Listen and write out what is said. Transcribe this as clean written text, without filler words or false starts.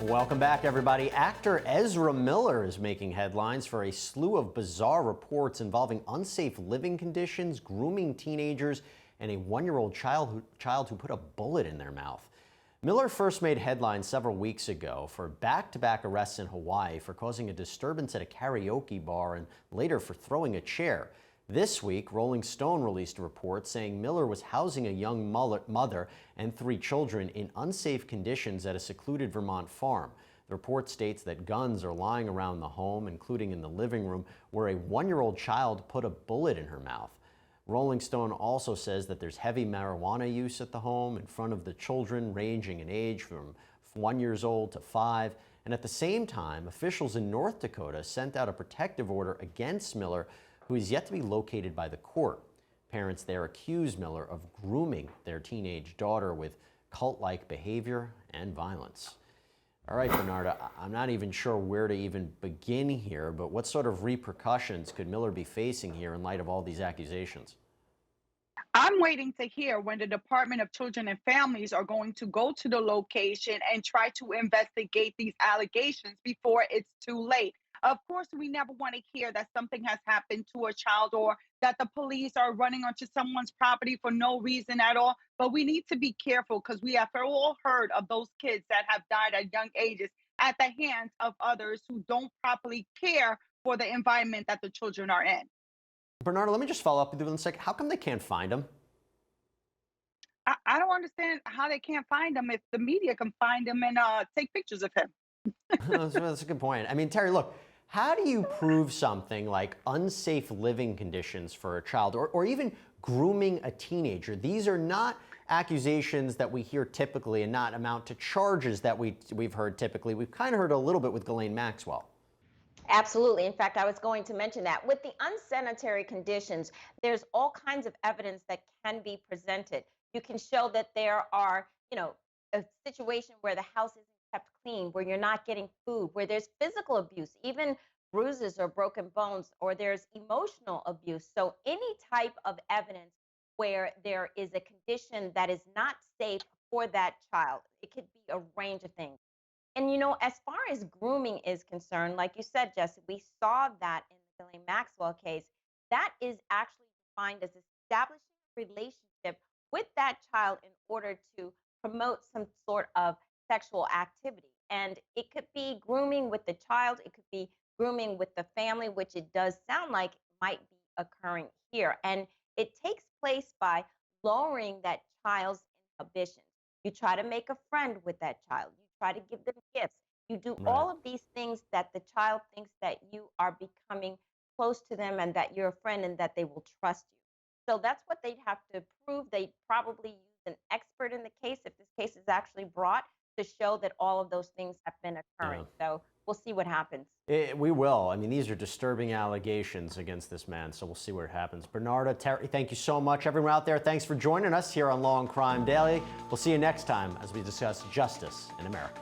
Welcome back, everybody. Actor Ezra Miller is making headlines for a slew of bizarre reports involving unsafe living conditions, grooming teenagers, and a one-year-old child who put a bullet in their mouth. Miller first made headlines several weeks ago for back-to-back arrests in Hawaii for causing a disturbance at a karaoke bar and later for throwing a chair. This week, Rolling Stone released a report saying Miller was housing a young mother and 3 children in unsafe conditions at a secluded Vermont farm. The report states that guns are lying around the home, including in the living room, where a one-year-old child put a bullet in her mouth. Rolling Stone also says that there's heavy marijuana use at the home in front of the children, ranging in age from 1 year old to 5. And at the same time, officials in North Dakota sent out a protective order against Miller, who is yet to be located by the court. Parents there accuse Miller of grooming their teenage daughter with cult-like behavior and violence. All right, Bernarda, I'm not even sure where to even begin here, but what sort of repercussions could Miller be facing here in light of all these accusations? I'm waiting to hear when the Department of Children and Families are going to go to the location and try to investigate these allegations before it's too late. Of course, we never want to hear that something has happened to a child or that the police are running onto someone's property for no reason at all. But we need to be careful because we have all heard of those kids that have died at young ages at the hands of others who don't properly care for the environment that the children are in. Bernarda, let me just follow up with you in a second. How come they can't find him? I don't understand how they can't find him if the media can find him and take pictures of him. That's a good point. I mean, Terry, look, how do you prove something like unsafe living conditions for a child or even grooming a teenager? These are not accusations that we hear typically and not amount to charges that we've heard typically. We've kind of heard a little bit with Ghislaine Maxwell. Absolutely. In fact, I was going to mention that with the unsanitary conditions, there's all kinds of evidence that can be presented. You can show that there are, a situation where the house isn't kept clean, where you're not getting food, where there's physical abuse, even bruises or broken bones, or there's emotional abuse. So any type of evidence where there is a condition that is not safe for that child, it could be a range of things. And as far as grooming is concerned, like you said, Jesse, we saw that in the Ghislaine Maxwell case. That is actually defined as establishing a relationship with that child in order to promote some sort of sexual activity. And it could be grooming with the child, it could be grooming with the family, which it does sound like might be occurring here. And it takes place by lowering that child's inhibitions. You try to make a friend with that child. You try to give them gifts. You do Right. all of these things that the child thinks that you are becoming close to them and that you're a friend and that they will trust you. So that's what they'd have to prove. They'd probably use an expert in the case if this case is actually brought to show that all of those things have been occurring. Yeah. So we'll see what happens. We will. I mean, these are disturbing allegations against this man, so we'll see what happens. Bernarda, Terry, thank you so much. Everyone out there, thanks for joining us here on Law and Crime Daily. We'll see you next time as we discuss justice in America.